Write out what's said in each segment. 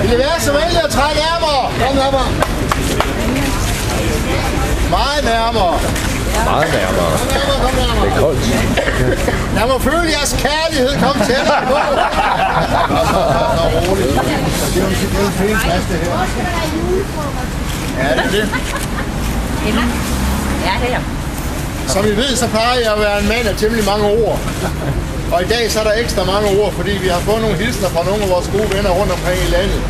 Vil det være så venlig at trække nærmere? Kom nærmere. Meget nærmere. Meget nærmere. Kom nærmere. Det er koldt. Lad mig føle jeres kærlighed. Kom tættere på. Så roligt. Det er jo en fin plads, det her. Ja, det er det. Ja, det er. Som I ved, så plejer jeg at være en mand af temmelig mange ord. Og i dag så er der ekstra mange ord, fordi vi har fået nogle hilsner fra nogle af vores gode venner rundt omkring i landet.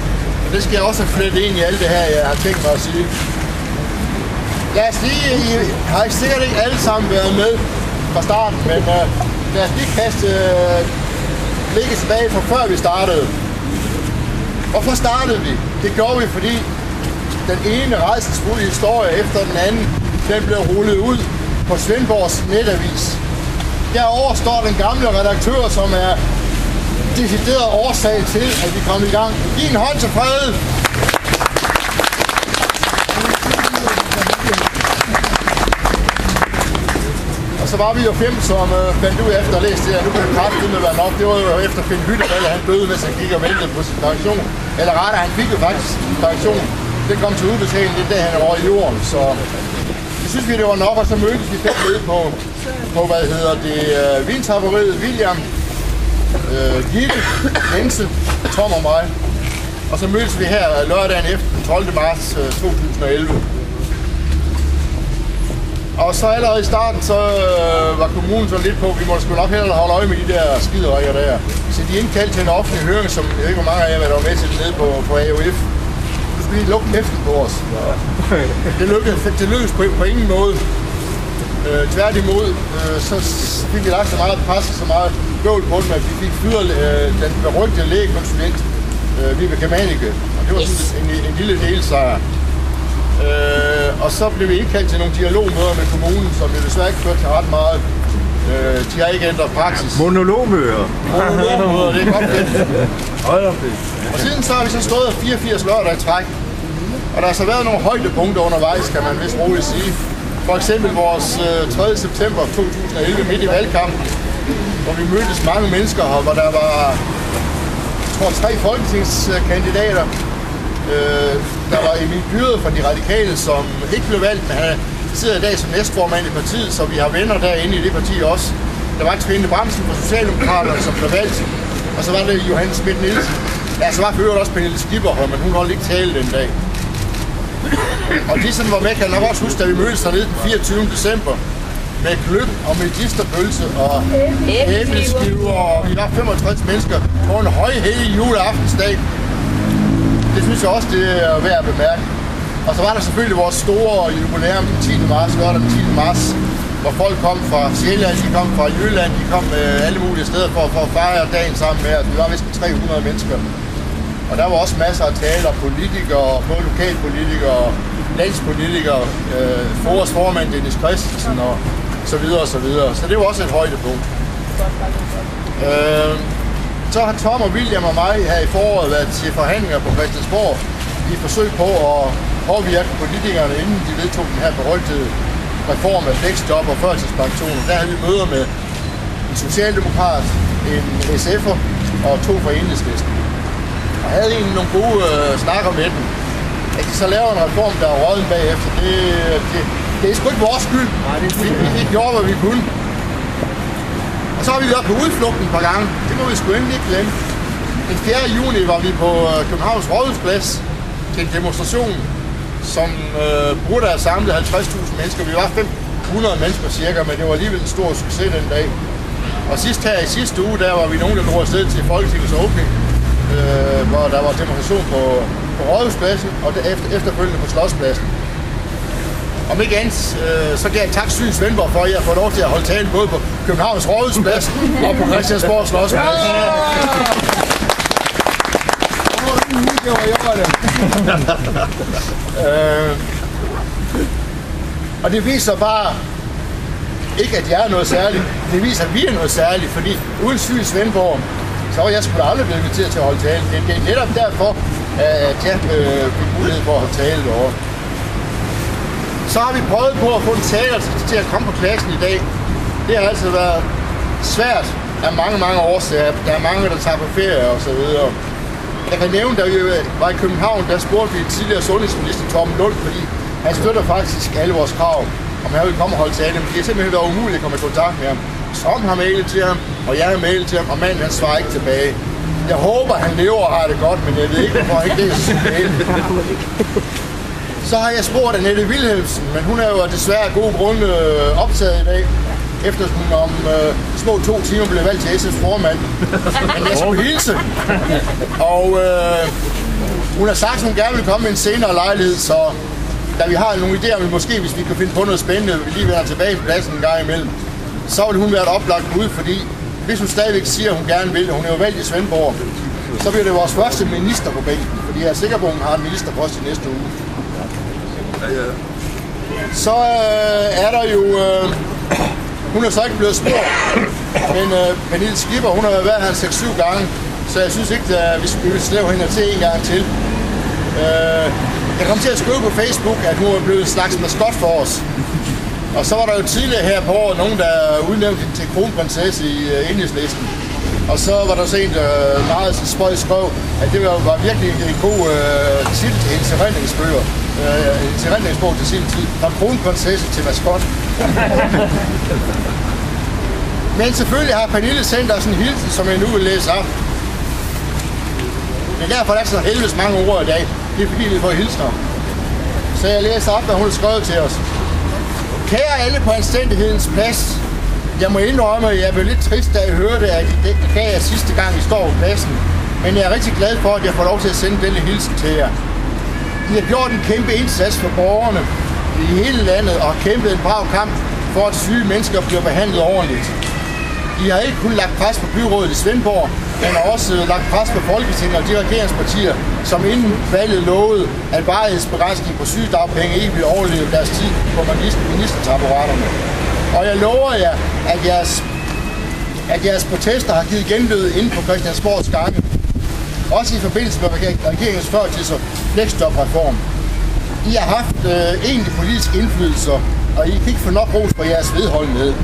Og det skal jeg også flette ind i alt det her, jeg har tænkt mig at sige. Lad os lige, I har sikkert ikke alle sammen været med fra starten, men lad os lige kaste blikket tilbage fra før vi startede. Hvorfor startede vi? Det gjorde vi, fordi den ene rædselsfulde historie efter den anden, den blev rullet ud på Svendborgs netavis. Derovre står den gamle redaktør, som er decideret årsag til, at vi kom i gang. Giv en hånd til Frede! Og så var vi jo 5, som fandt ud efter at læse det her. Nu kan det kraftigt med være nok. Det var jo efter Finn Hytteballe, han døde, mens han gik og ventede på sin pension. Eller rettere, han fik jo faktisk sin pension. Det kom til udbetaling den dag, han var i jorden. Så det synes vi, det var nok, og så mødtes vi 5 nede på hvad hedder det, vindtapperiet, William, Gitte, Jensel, Tom og mig. Og så mødtes vi her lørdagen efter den 12. marts 2011. Og så allerede i starten, så var kommunen så lidt på, vi må sgu nok hellere holde øje med de der skiderikker der. Så de indkaldte til en offentlig høring, som jeg ved ikke, hvor mange af jer var med til nede på AOF. Nu skulle de lukke kæften på os. Det lykkedes på ingen måde. Tværtimod, så fik vi lagt så meget pres og så meget bøvl på dem, at vi fik fyret den berygtede lægekonsulent, Vibeke Manike. Og det var sådan en lille delsejr. Og så blev vi indkaldt til nogle dialogmøder med kommunen, som jo desværre ikke førte til ret meget. De har ikke ændret praksis. Monologmøder. Monologmøder, det er godt fedt. Og siden så har vi så stået 84 lørdag i træk. Og der har så været nogle højdepunkter undervejs, kan man vist roligt sige. For eksempel vores 3. september 2011 midt i valgkampen, hvor vi mødtes mange mennesker her, hvor der var, jeg tror, 3 folketingskandidater. Der var Emil Byrde fra De Radikale, som ikke blev valgt, men han sidder i dag som næstformand i partiet, så vi har venner derinde i det parti også. Der var Trine Bramsen fra Socialdemokraterne, som blev valgt, og så var det Johannes Schmidt Nielsen. Ja, så var for øvrigt også Pernille Skipper her, men hun holdt ikke tale den dag. Og de, som var med, kan nok også huske, da vi mødtes dernede den 24. december med gløb og medisterpølse og æbleskiver, og vi var 65 mennesker på en højhellig juleaftensdag. Det synes jeg også, det er værd at bemærke. Og så var der selvfølgelig vores store jubilæum den 10. marts, lørdag den 10. marts, hvor folk kom fra Sjælland, de kom fra Jylland, de kom alle mulige steder for at fejre dagen sammen med os. Vi var vist 300 mennesker. Og der var også masser af taler, politikere, både lokalpolitikere, landspolitikere, FORES formand Dennis Christensen og så videre og så videre. Så det var også et højdepunkt. Så har Tom og William og mig her i foråret været til forhandlinger på Christiansborg i forsøg på at påvirke politikerne, inden de vedtog den her berygtede reform af flexjob og førtidspension. Der havde vi møder med en socialdemokrat, en SF'er og 2 fra Enhedslisten. Og havde egentlig nogle gode snakker med dem. At de så laver en reform, der er råden bagefter, det er sgu ikke vores skyld. Vi gjorde, hvad vi kunne. Og så har vi været på udflugten et par gange. Det må vi sgu endelig ikke glemme. Den 4. juni var vi på Københavns Rådhusplads til en demonstration, som burde have samlet 50.000 mennesker. Vi var 500 mennesker cirka, men det var alligevel en stor succes den dag. Og i sidste uge, der var vi nogen, der drog afsted til Folketingets åbning, hvor der var demonstration på Rådhuspladsen og efterfølgende på Slotspladsen. Om ikke andet, så kan jeg takke Syn Svendborg for, at jeg har fået lov til at holde talen både på Københavns Rådhusplads og på Christiansborg Slotsplads. Og det viser bare ikke, at jeg er noget særligt. Det viser, at vi er noget særligt, fordi uden Syn Svendborg, så var jeg sgu da aldrig blevet inviteret til at holde tale. Det er netop derfor, at jeg fik mulighed for at holde tale derovre. Så har vi prøvet på at få en taler til at komme på klassen i dag. Det har altså været svært af mange årsager. Der er mange, der tager på ferie og så videre. Jeg kan nævne, da vi var i København, der spurgte vi tidligere sundhedsminister Torben Lund, fordi han støtter faktisk alle vores krav, om han ville komme og holde tale. Men det er simpelthen været umuligt at komme i kontakt med ham. Som har mailet til ham, og jeg har mailet til ham, og manden han svarer ikke tilbage. Jeg håber, han lever og har det godt, men jeg ved ikke, hvorfor han ikke læser sin mail. Så har jeg spurgt Annette Wilhelmsen, men hun er jo desværre af gode grunde optaget i dag, efter hun om små 2 timer blev valgt til SF's formand. Men jeg skulle hilse. Og hun har sagt, at hun gerne vil komme med en senere lejlighed, så da vi har nogle idéer, måske hvis vi kan finde på noget spændende, vi lige vender tilbage på pladsen en gang imellem, så vil hun være et oplagt bud, fordi hvis hun stadigvæk siger, at hun gerne vil, hun er jo valgt i Svendborg, så bliver det vores første minister på bænken, fordi jeg er sikker på, at hun har en ministerpost i næste uge. Ja. Så er der jo... hun er så ikke blevet spurgt, men Pernille Skipper, hun har været her 6-7 gange, så jeg synes ikke, at vi skal slæve hende til en gang til. Jeg kom til at skrive på Facebook, at hun er blevet en slags maskot for os. Og så var der jo tidligere her på året nogen, der udnævnte hende til kronprinsesse i Enhedslisten. Og så var der så en, der meget spøjt skrev, at det var virkelig en god titel til hendes erindringsbøger. Hendes erindringsbog til sin tid. Fra kronprinsesse til maskot. Men selvfølgelig har Pernille sendt os en hilsen, som jeg nu vil læse op. Det er derfor, der er så helvedes mange ord i dag. Det er fordi, vi får hilsner. Så jeg læser op, hvad hun har skrevet til os. Kære alle på anstændighedens plads. Jeg må indrømme, at jeg blev lidt trist, da jeg hørte, at I gav jer sidste gang, I står på pladsen. Men jeg er rigtig glad for, at jeg får lov til at sende denne hilsen til jer. I har gjort en kæmpe indsats for borgerne i hele landet og har kæmpet en brav kamp for, at syge mennesker bliver behandlet ordentligt. I har ikke kun lagt pres på byrådet i Svendborg, men også lagt pres på Folketinget og de regeringspartier, som inden valget lovede, at varighedsbegrænsning på sygedagpenge ikke vil overleve deres tid på ministertaburetterne. Og jeg lover jer, at jeres protester har givet genlyd inde på Christiansborgs gange. Også i forbindelse med regeringens førtids- og fleksjobreform. I har haft egentlig politisk indflydelse, og I kan ikke få nok ros for jeres vedholdenhed.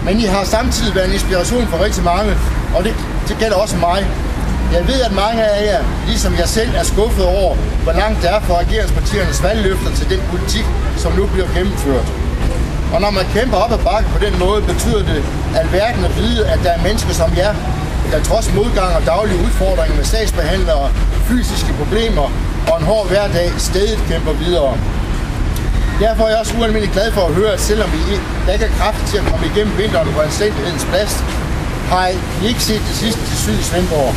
Men I har samtidig været en inspiration for rigtig mange, og det gælder også mig. Jeg ved, at mange af jer, ligesom jeg selv, er skuffet over, hvor langt det er for regeringspartiernes valgløfter til den politik, som nu bliver gennemført. Og når man kæmper op ad bakken på den måde, betyder det alverden at vide, at der er mennesker som jer, der trods modgang og daglige udfordringer med sagsbehandlere, fysiske problemer og en hård hverdag stedigt kæmper videre. Derfor er jeg også ualmindelig glad for at høre, at selvom der ikke er kraft til at komme igennem vinteren på anstændighedens plads, har I ikke set det sidste til syd i Svendborg.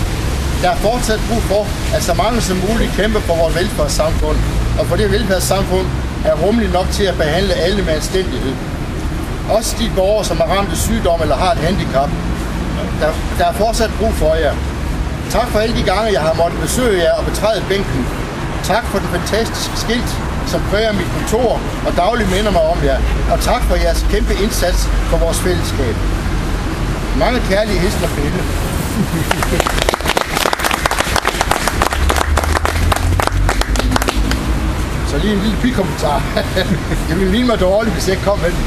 Der er fortsat brug for, at så mange som muligt kæmper for vores velfærdssamfund, og for det velfærdssamfund er rummeligt nok til at behandle alle med anstændighed. Også de borgere, som er ramt af sygdom eller har et handicap. Der er fortsat brug for jer. Tak for alle de gange, jeg har måttet besøge jer og betræde bænken. Tak for den fantastiske skilt, som præger mit kontor og dagligt minder mig om jer. Og tak for jeres kæmpe indsats for vores fællesskab. Mange kærlige hilsner, Pelle. Så lige en lille bikommentar. Jeg ville ligne mig dårligt, hvis jeg ikke kom med den.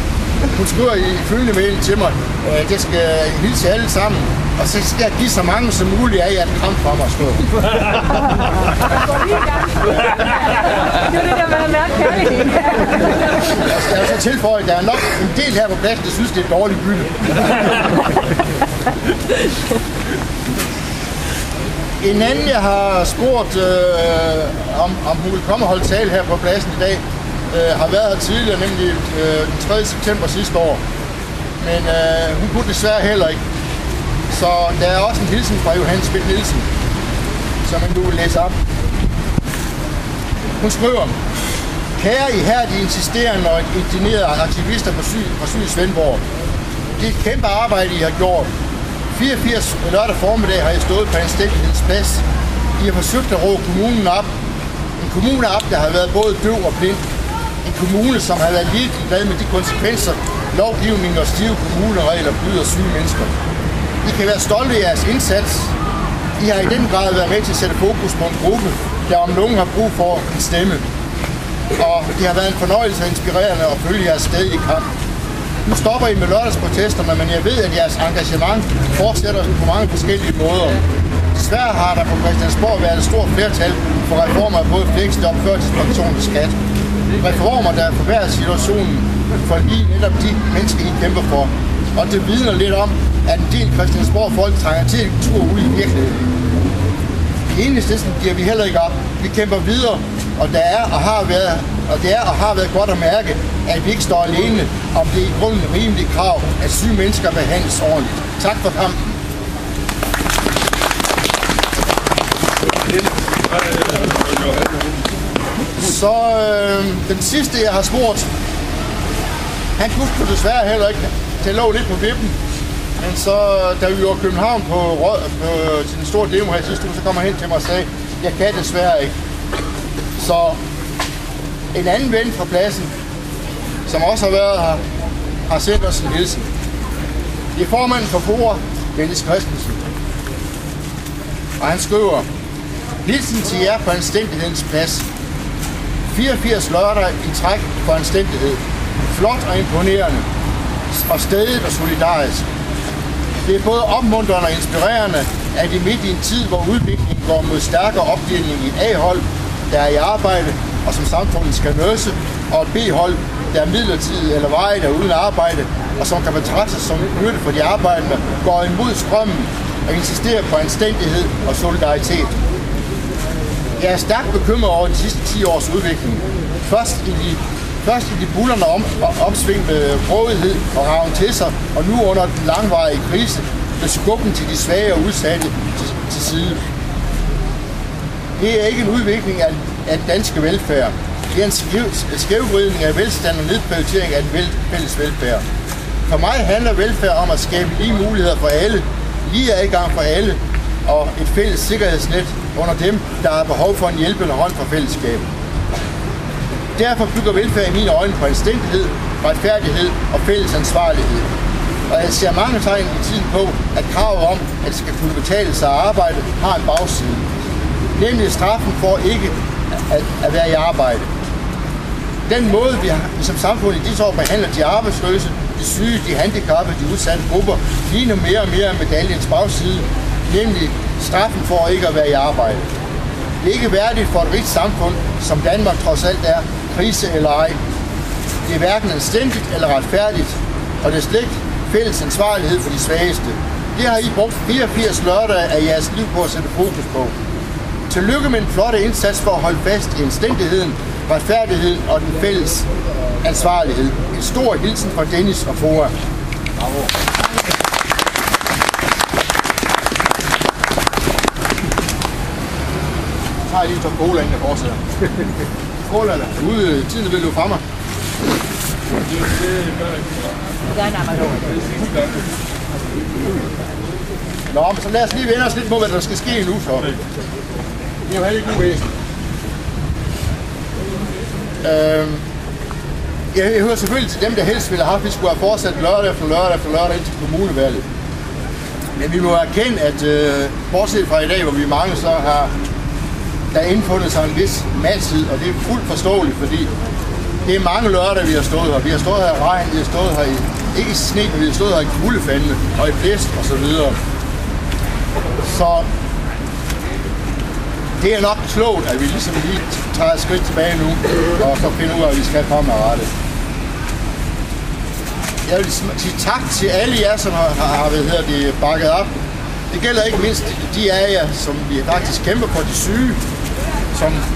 Hun skriver i følgende mail til mig, at jeg skal hilse alle sammen, og så skal jeg give så mange som muligt af jer et kram fra mig. Det er det der, man har mærket kærligheden. Jeg skal så tilføje, at der er nok en del her på pladsen, der synes, det er et dårligt bytte. En anden, jeg har spurgt, om hun vil komme og holde tale her på pladsen i dag, har været her tidligere, nemlig den 3. september sidste år. Men hun kunne desværre heller ikke. Så der er også en hilsen fra Johannes Schmidt Nielsen, som jeg nu vil læse op. Hun skriver: Kære ihærdige, insisterende og indignerede aktivister fra Syd Svendborg. Det er et kæmpe arbejde, I har gjort. 84 lørdag formiddag har I stået på anstændighedens plads. I har forsøgt at råbe kommunen op. En kommune op, der har været både døv og blind. En kommune, som har været ligeglad med de konsekvenser, lovgivning og stive kommuneregler byder syge mennesker. I kan være stolte af jeres indsats. I har i den grad været med til at sætte fokus på en gruppe, der om nogen har brug for en stemme. Og det har været en fornøjelse og inspirerende at følge jeres stadige kamp. Nu stopper I med lørdagsprotesterne, men jeg ved, at jeres engagement fortsætter på mange forskellige måder. Desværre har der på Christiansborg været et stort flertal for reformer af både fleksjob, førtidspension og skat. Reformer, der forværrer situationen for lige netop de mennesker, I kæmper for. Og det vidner lidt om, at en del Christiansborg-folk trænger til en tur ud i virkeligheden. I Enhedslisten giver vi heller ikke op. Vi kæmper videre, og det er og har været godt at mærke, at vi ikke står alene om det i grunden rimelige krav, at syge mennesker behandles ordentligt. Tak for kampen. Så den sidste, jeg har spurgt, han kunne desværre heller ikke. Det lå lidt på vippen. Men så, da vi var i København til den store demo her sidste uge, så kom han hen til mig og sagde, jeg kan desværre ikke. Så en anden ven fra pladsen, som også har været her, har sendt os en hilsen. Det er formanden for FOA, Dennis Christensen. Og han skriver, hilsen til jer på anstændighedens plads. 84 lørdag i træk for anstændighed. Flot og imponerende. Og stedigt og solidarisk. Det er både opmuntrende og inspirerende, at I midt i en tid, hvor udviklingen går mod stærkere opdeling i A-hold, der er i arbejde og som samfundet skal nøse, og et B-hold, der er midlertidigt eller varigt er uden arbejde, og som kan betragtes som en byrde for de arbejdende, går imod strømmen og insisterer på anstændighed og solidaritet. Jeg er stærkt bekymret over de sidste 10 års udvikling. Først i de bullerne opsving med grådighed og raven til sig, og nu under den langvarige krise med skubben til de svage og udsatte til side. Det er ikke en udvikling af danske velfærd. Det er en skævvridning af velstand og nedprioritering af den fælles velfærd. For mig handler velfærd om at skabe lige muligheder for alle, lige adgang for alle og et fælles sikkerhedsnet under dem, der har behov for en hjælpende hånd fra fællesskabet. Derfor bygger velfærd i mine øjne på anstændighed, retfærdighed og fælles ansvarlighed. Og jeg ser mange tegn i tiden på, at kravet om, at det skal kunne betale sig at arbejde, har en bagside. Nemlig straffen for ikke at være i arbejde. Den måde, vi som samfund i disse år behandler de arbejdsløse, de syge, de handicappede, de udsatte grupper, ligner mere og mere medaljens bagside, nemlig straffen for ikke at være i arbejde. Det er ikke værdigt for et rigt samfund, som Danmark trods alt er, krise eller ej. Det er hverken anstændigt eller retfærdigt, og det er slet ikke fælles ansvarlighed for de svageste. Det har I brugt 84 lørdage af jeres liv på at sætte fokus på. Tillykke med en flotte indsats for at holde fast i anstændigheden, retfærdigheden og den fælles ansvarlighed. En stor hilsen fra Dennis og FOA. Bravo. Så har jeg lige taget cola, inden jeg fortsætter. Cola, ude tiden vil løbe fra mig. Nå, men så lad os lige vende os lidt på, hvad der skal ske nu så. Det er jo heller ikke uvæsen. Jeg hører selvfølgelig til dem, der helst ville have haft, at vi skulle have fortsat lørdag efter lørdag indtil kommunevalget. Men vi må erkende, at bortset fra i dag, hvor vi mange så har der indfundet sig en vis matid, og det er fuldt forståeligt, fordi det er mange lørdage, vi har stået her. Vi har stået her i regn, vi har stået her i, ikke i sne, men vi har stået her i kuldefandene og i blæst og så videre. Så det er nok klogt, at vi ligesom lige tager et skridt tilbage nu, og så finder ud af, at vi skal komme med rette. Jeg vil sige tak til alle jer, som har bakket op. Det gælder ikke mindst de af jer, som vi faktisk kæmper for, de syge,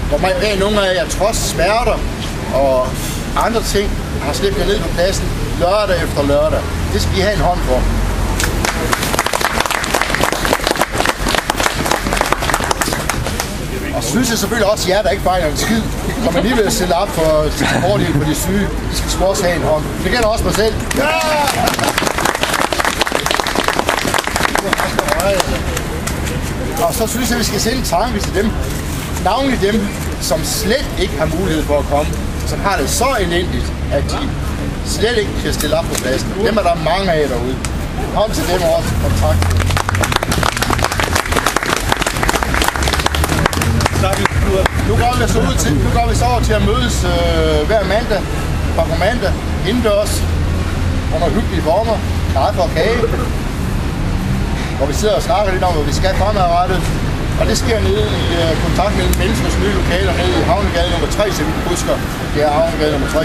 hvor nogle af jer trods smerter og andre ting har slæbt jer ned på pladsen lørdag efter lørdag. Det skal I have en hånd for. Og synes jeg selvfølgelig også jer, der ikke fejler en skid, kommer alligevel at stille op for fordel for de syge. De skal sgu også have en hånd. Det gælder også mig selv. Ja! Og så synes jeg, at vi skal sende en tanke til dem, navnlig dem, som slet ikke har mulighed for at komme, som har det så elendigt, at de slet ikke kan stille op på pladsen. Dem er der mange af derude. Hånd til dem også, og tak. Nu går vi så over til at mødes hver mandag, fra mandag, indendørs, under hyggelige former, kaffe og kage, hvor vi sidder og snakker lidt om, hvad vi skal fremadrettet. Og det sker nede i kontakt mellem Menneskers nye lokaler nede i Havnegade nummer 3, så vi husker. Det er Havnegade nummer 3.